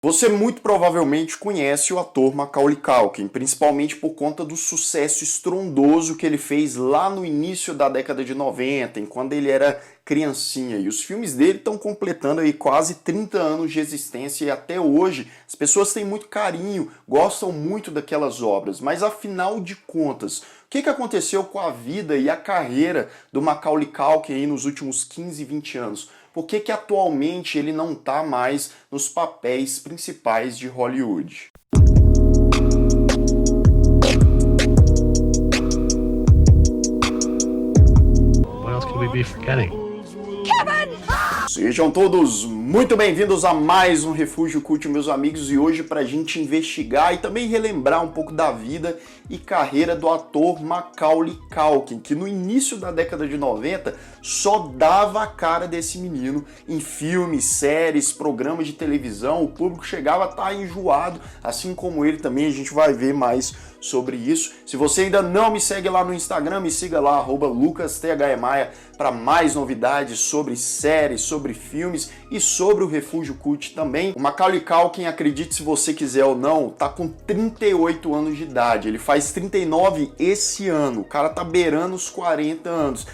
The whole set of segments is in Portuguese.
Você muito provavelmente conhece o ator Macaulay Culkin, principalmente por conta do sucesso estrondoso que ele fez lá no início da década de 90, quando ele era criancinha. E os filmes dele estão completando aí quase 30 anos de existência e até hoje as pessoas têm muito carinho, gostam muito daquelas obras. Mas afinal de contas, o que aconteceu com a vida e a carreira do Macaulay Culkin aí nos últimos 15, 20 anos? Por que atualmente ele não está mais nos papéis principais de Hollywood? What else could we be forgetting? Sejam todos muito bem-vindos a mais um Refúgio Cult, meus amigos, e hoje para a gente investigar e também relembrar um pouco da vida e carreira do ator Macaulay Culkin, que no início da década de 90 só dava a cara desse menino em filmes, séries, programas de televisão. O público chegava a estar enjoado, assim como ele também. A gente vai ver mais sobre isso. Se você ainda não me segue lá no Instagram, me siga lá, @lucasthmaia, para mais novidades sobre séries, sobre filmes e sobre o Refúgio Cult também. O Macaulay Culkin, acredite se você quiser ou não, tá com 38 anos de idade. Ele faz 39 esse ano. O cara tá beirando os 40 anos.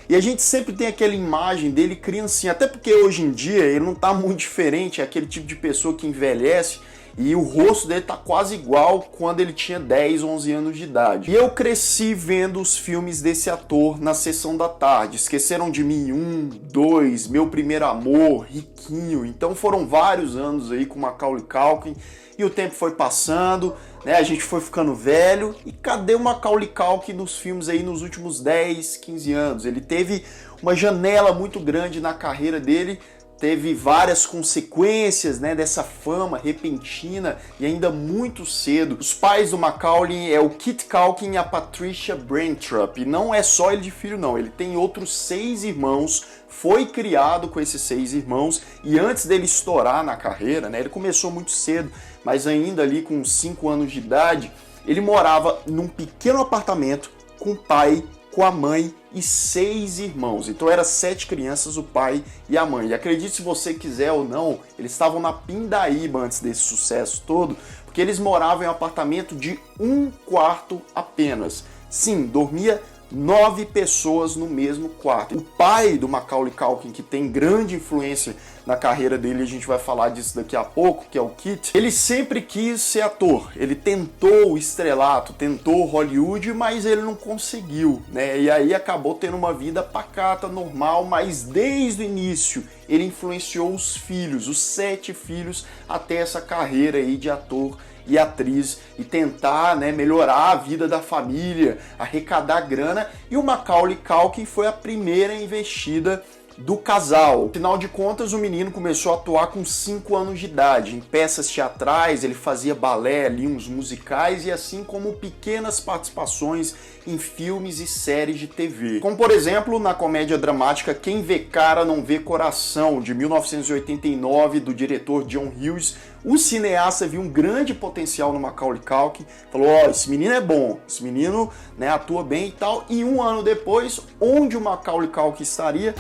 E a gente sempre tem aquela imagem dele criancinha, até porque hoje em dia ele não tá muito diferente, é aquele tipo de pessoa que envelhece. E o rosto dele tá quase igual quando ele tinha 10, 11 anos de idade. E eu cresci vendo os filmes desse ator na sessão da tarde. Esqueceram de Mim 1, 2, Meu Primeiro Amor, Riquinho. Então foram vários anos aí com Macaulay Culkin. E o tempo foi passando, né? A gente foi ficando velho. E cadê o Macaulay Culkin nos filmes aí nos últimos 10, 15 anos? Ele teve uma janela muito grande na carreira dele. Teve várias consequências, né, dessa fama repentina e ainda muito cedo. Os pais do Macaulay é o Kit Culkin e a Patricia Brentrup. E não é só ele de filho, não. Ele tem outros 6 irmãos, foi criado com esses 6 irmãos. E antes dele estourar na carreira, né, ele começou muito cedo, mas ainda ali com 5 anos de idade, ele morava num pequeno apartamento com o pai, com a mãe e 6 irmãos. Então eram 7 crianças, o pai e a mãe. E acredite se você quiser ou não, eles estavam na pindaíba antes desse sucesso todo, porque eles moravam em um apartamento de 1 quarto apenas. Sim, dormia 9 pessoas no mesmo quarto. O pai do Macaulay Culkin, que tem grande influência na carreira dele, a gente vai falar disso daqui a pouco, que é o Kit, ele sempre quis ser ator. Ele tentou o estrelato, tentou Hollywood, mas ele não conseguiu, né? E aí acabou tendo uma vida pacata, normal, mas desde o início ele influenciou os filhos, os 7 filhos, até essa carreira aí de ator e atriz e tentar, né, melhorar a vida da família, arrecadar grana. E o Macaulay Culkin foi a primeira investida do casal. Afinal de contas, o menino começou a atuar com 5 anos de idade. Em peças teatrais, ele fazia balé ali, uns musicais, e assim como pequenas participações em filmes e séries de TV. Como, por exemplo, na comédia dramática Quem Vê Cara Não Vê Coração, de 1989, do diretor John Hughes. O cineasta viu um grande potencial no Macaulay Culkin, falou, esse menino é bom, esse menino, né, atua bem e tal. E 1 ano depois, onde o Macaulay Culkin estaria?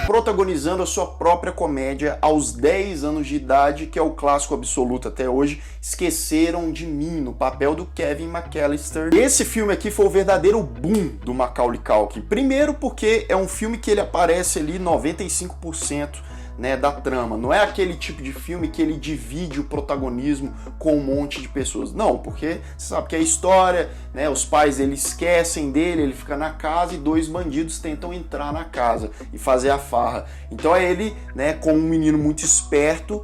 Protagonizando a sua própria comédia aos 10 anos de idade, que é o clássico absoluto até hoje, Esqueceram de Mim, no papel do Kevin McAllister. Esse filme aqui foi o verdadeiro boom do Macaulay Culkin. Primeiro porque é um filme que ele aparece ali 95%, né, da trama. Não é aquele tipo de filme que ele divide o protagonismo com um monte de pessoas. Não, porque você sabe que a história, né, os pais dele esquecem dele, ele fica na casa e 2 bandidos tentam entrar na casa e fazer a farra. Então é ele, né, como um menino muito esperto,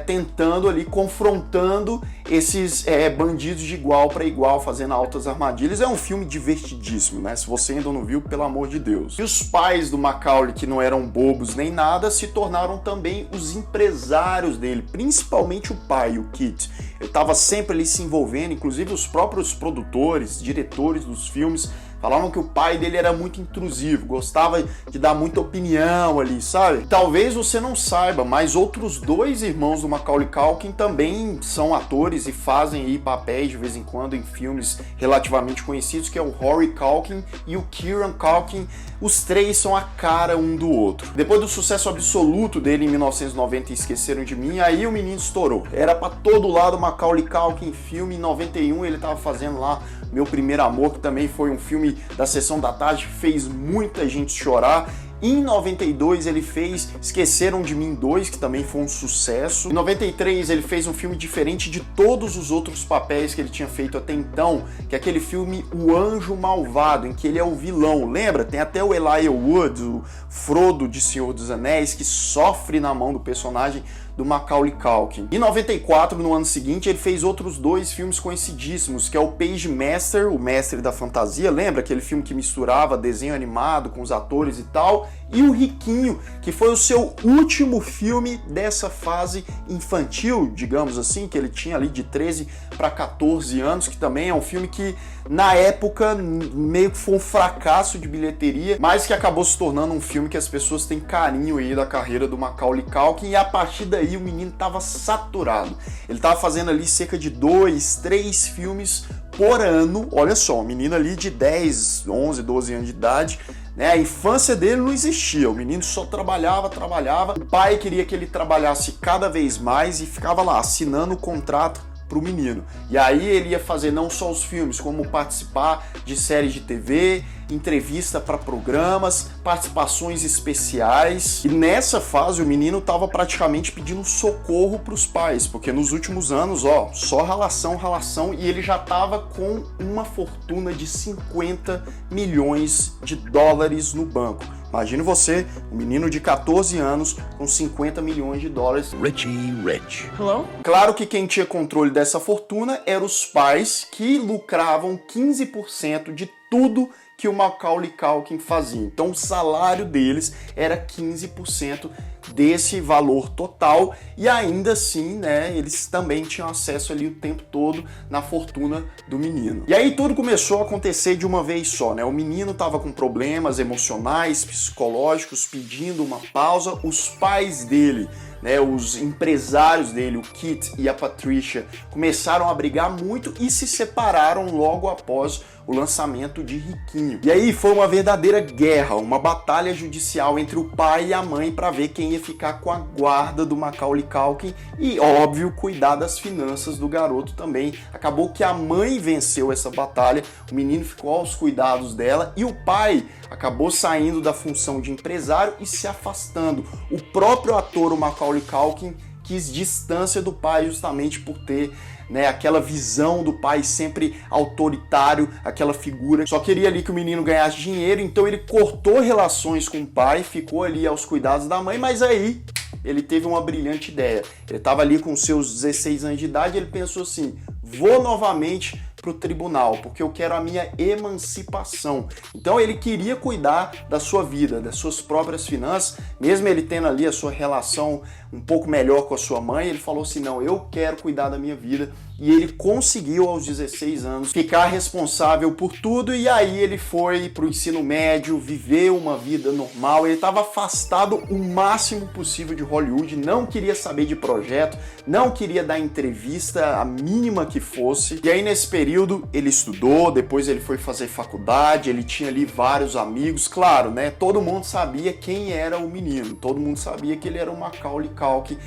tentando ali, confrontando esses bandidos de igual para igual, fazendo altas armadilhas. É um filme divertidíssimo, né? Se você ainda não viu, pelo amor de Deus. E os pais do Macaulay, que não eram bobos nem nada, se tornaram também os empresários dele, principalmente o pai, o Kit. Ele estava sempre ali se envolvendo, inclusive os próprios produtores, diretores dos filmes falavam que o pai dele era muito intrusivo, gostava de dar muita opinião ali, sabe? Talvez você não saiba, mas outros 2 irmãos do Macaulay Culkin também são atores e fazem aí papéis de vez em quando em filmes relativamente conhecidos, que é o Rory Culkin e o Kieran Culkin. os três são a cara um do outro. Depois do sucesso absoluto dele em 1990 Esqueceram de Mim, aí o menino estourou. Era pra todo lado Macaulay Culkin filme. Em 91 ele tava fazendo lá Meu Primeiro Amor, que também foi um filme da Sessão da Tarde, fez muita gente chorar. Em 92 ele fez Esqueceram de Mim 2, que também foi um sucesso. Em 93 ele fez um filme diferente de todos os outros papéis que ele tinha feito até então, que é aquele filme O Anjo Malvado, em que ele é o vilão. Lembra? Tem até o Elijah Wood, o Frodo de Senhor dos Anéis, que sofre na mão do personagem do Macaulay Culkin. Em 94, no ano seguinte, ele fez outros dois filmes conhecidíssimos, que é o Page Master, o Mestre da Fantasia, lembra? Aquele filme que misturava desenho animado com os atores e tal, e o Riquinho, que foi o seu último filme dessa fase infantil, digamos assim, que ele tinha ali de 13 para 14 anos, que também é um filme que na época meio que foi um fracasso de bilheteria, mas que acabou se tornando um filme que as pessoas têm carinho aí da carreira do Macaulay Culkin, e a partir daí o menino estava saturado. Ele estava fazendo ali cerca de 2, 3 filmes por ano. Olha só, um menino ali de 10, 11, 12 anos de idade, né? A infância dele não existia, o menino só trabalhava. O pai queria que ele trabalhasse cada vez mais e ficava lá assinando o contrato pro menino. E aí ele ia fazer não só os filmes, como participar de séries de TV, entrevista para programas, participações especiais. E nessa fase o menino estava praticamente pedindo socorro para os pais, porque nos últimos anos, só ralação, e ele já estava com uma fortuna de 50 milhões de dólares no banco. Imagine você, um menino de 14 anos com 50 milhões de dólares. Richie Rich. Hello? Claro que quem tinha controle dessa fortuna eram os pais, que lucravam 15% de tudo que o Macaulay Culkin fazia. Então o salário deles era 15% desse valor total, e ainda assim, né, eles também tinham acesso ali o tempo todo na fortuna do menino. E aí tudo começou a acontecer de uma vez só, né? O menino estava com problemas emocionais, psicológicos, pedindo uma pausa. Os pais dele, né, os empresários dele, o Kit e a Patricia, começaram a brigar muito e se separaram logo após o lançamento de Riquinho. E aí foi uma verdadeira guerra, uma batalha judicial entre o pai e a mãe para ver quem ia ficar com a guarda do Macaulay Culkin e, óbvio, cuidar das finanças do garoto também. Acabou que a mãe venceu essa batalha, o menino ficou aos cuidados dela e o pai acabou saindo da função de empresário e se afastando. O próprio ator, o Macaulay Culkin, quis distância do pai justamente por ter, né, aquela visão do pai sempre autoritário, aquela figura. Só queria ali que o menino ganhasse dinheiro, então ele cortou relações com o pai, ficou ali aos cuidados da mãe, mas aí ele teve uma brilhante ideia. Ele estava ali com seus 16 anos de idade, ele pensou assim: vou novamente para o tribunal, porque eu quero a minha emancipação. Então ele queria cuidar da sua vida, das suas próprias finanças, mesmo ele tendo ali a sua relação um pouco melhor com a sua mãe, ele falou assim: não, eu quero cuidar da minha vida. E ele conseguiu aos 16 anos ficar responsável por tudo, e aí ele foi para o ensino médio, viveu uma vida normal. Ele estava afastado o máximo possível de Hollywood, não queria saber de projeto, não queria dar entrevista, a mínima que fosse. E aí nesse período ele estudou, depois ele foi fazer faculdade, ele tinha ali vários amigos, claro, né? Todo mundo sabia quem era o menino, todo mundo sabia que ele era o Macaulay Culkin.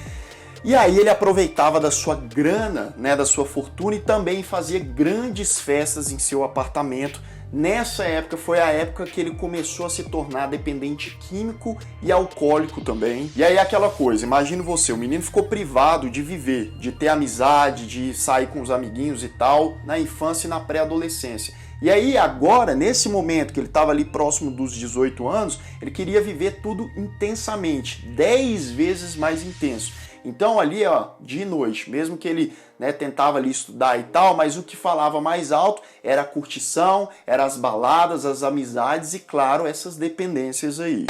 E aí ele aproveitava da sua grana, né, da sua fortuna, e também fazia grandes festas em seu apartamento. Nessa época foi a época que ele começou a se tornar dependente químico e alcoólico também. E aí aquela coisa, imagina você, o menino ficou privado de viver, de ter amizade, de sair com os amiguinhos e tal, na infância e na pré-adolescência. E aí agora, nesse momento que ele estava ali próximo dos 18 anos, ele queria viver tudo intensamente, 10 vezes mais intenso. Então ali, dia e noite, mesmo que ele, né, tentava ali estudar e tal, mas o que falava mais alto era a curtição, eram as baladas, as amizades e, claro, essas dependências aí.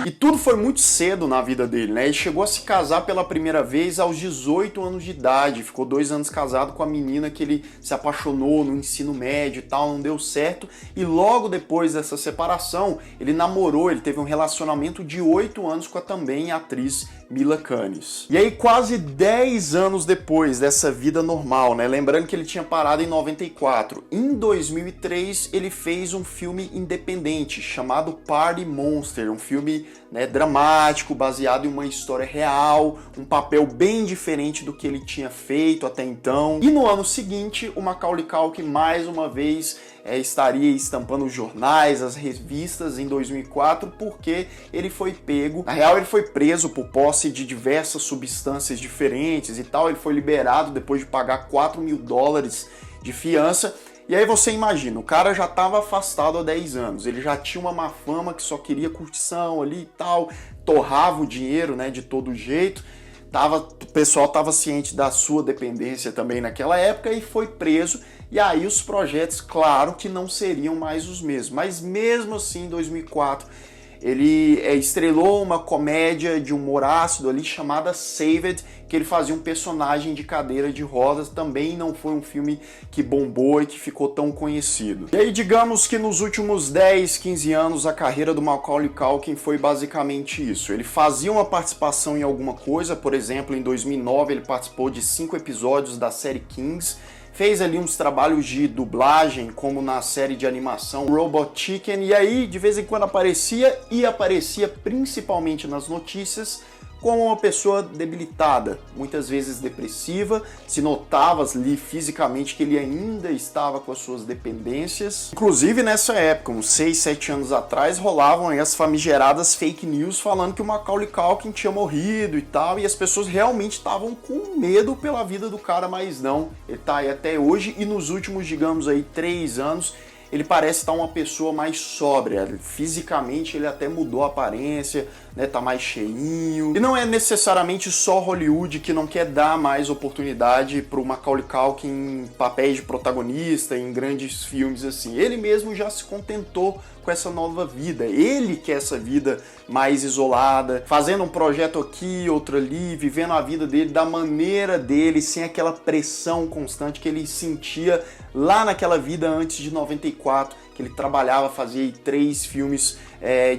E tudo foi muito cedo na vida dele, né? Ele chegou a se casar pela primeira vez aos 18 anos de idade, ficou 2 anos casado com a menina que ele se apaixonou no ensino médio e tal, não deu certo, e logo depois dessa separação, ele namorou, ele teve um relacionamento de 8 anos com a também atriz Mila Kunis. E aí, quase 10 anos depois dessa vida normal, né? Lembrando que ele tinha parado em 94. Em 2003, ele fez um filme independente chamado Party Monster, um filme, né, dramático, baseado em uma história real, um papel bem diferente do que ele tinha feito até então. E no ano seguinte, o Macaulay Culkin mais uma vez estaria estampando os jornais, as revistas em 2004, porque ele foi pego. Na real, ele foi preso por posse de diversas substâncias diferentes e tal. Ele foi liberado depois de pagar $4.000 de fiança. E aí você imagina, o cara já estava afastado há 10 anos, ele já tinha uma má fama, que só queria curtição ali e tal, torrava o dinheiro, né, de todo jeito. O pessoal estava ciente da sua dependência também naquela época e foi preso. E aí os projetos, claro que não seriam mais os mesmos. Mas mesmo assim, em 2004, ele estrelou uma comédia de humor ácido ali chamada Saved, que ele fazia um personagem de cadeira de rodas. Também não foi um filme que bombou e que ficou tão conhecido. E aí, digamos que nos últimos 10, 15 anos, a carreira do Macaulay Culkin foi basicamente isso. Ele fazia uma participação em alguma coisa, por exemplo, em 2009 ele participou de 5 episódios da série Kings, fez ali uns trabalhos de dublagem, como na série de animação Robot Chicken, e aí de vez em quando aparecia, e aparecia principalmente nas notícias, como uma pessoa debilitada, muitas vezes depressiva. Se notava ali fisicamente que ele ainda estava com as suas dependências. Inclusive nessa época, uns 6, 7 anos atrás, rolavam aí as famigeradas fake news falando que o Macaulay Culkin tinha morrido e tal, e as pessoas realmente estavam com medo pela vida do cara, mas não, ele tá aí até hoje, e nos últimos, digamos aí, 3 anos, ele parece estar uma pessoa mais sóbria. Fisicamente ele até mudou a aparência, né? Tá mais cheinho. E não é necessariamente só Hollywood que não quer dar mais oportunidade pro Macaulay Culkin em papéis de protagonista, em grandes filmes assim. Ele mesmo já se contentou com essa nova vida. Ele quer essa vida mais isolada, fazendo um projeto aqui, outro ali, vivendo a vida dele da maneira dele, sem aquela pressão constante que ele sentia lá naquela vida antes de 94, que ele trabalhava, fazia 3 filmes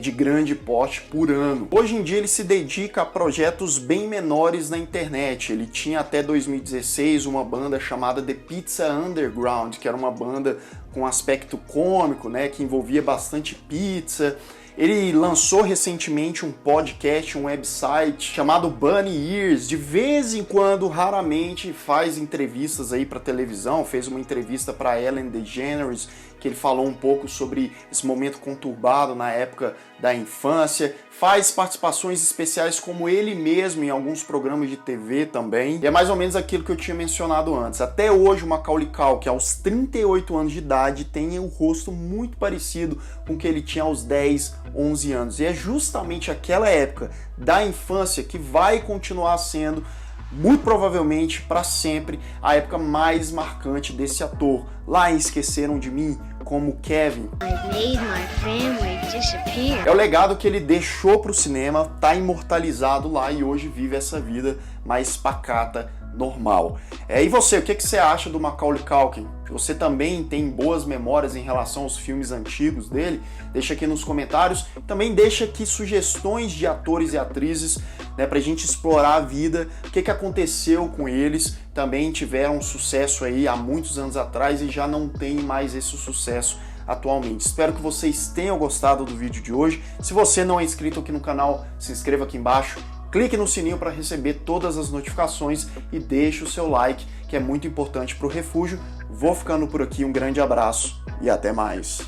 de grande porte por ano. Hoje em dia ele se dedica a projetos bem menores na internet. Ele tinha até 2016 uma banda chamada The Pizza Underground, que era uma banda com aspecto cômico, né, que envolvia bastante pizza. Ele lançou recentemente um podcast, um website chamado Bunny Ears. De vez em quando, raramente, faz entrevistas aí para televisão. Fez uma entrevista para Ellen DeGeneres, que ele falou um pouco sobre esse momento conturbado na época da infância. Faz participações especiais como ele mesmo em alguns programas de TV também. E é mais ou menos aquilo que eu tinha mencionado antes. Até hoje o Macaulay Culkin, aos 38 anos de idade, tem um rosto muito parecido com o que ele tinha aos 10, 11 anos. E é justamente aquela época da infância que vai continuar sendo, muito provavelmente para sempre, a época mais marcante desse ator. Lá em Esqueceram de Mim, como Kevin. É o legado que ele deixou para o cinema, tá imortalizado lá e hoje vive essa vida mais pacata, normal. E você, o que você acha do Macaulay Culkin? Você também tem boas memórias em relação aos filmes antigos dele? Deixa aqui nos comentários. Também deixa aqui sugestões de atores e atrizes, né, pra gente explorar a vida, o que aconteceu com eles. Também tiveram sucesso aí há muitos anos atrás e já não tem mais esse sucesso atualmente. Espero que vocês tenham gostado do vídeo de hoje. Se você não é inscrito aqui no canal, se inscreva aqui embaixo. Clique no sininho para receber todas as notificações e deixe o seu like, que é muito importante para o Refúgio. Vou ficando por aqui, um grande abraço e até mais.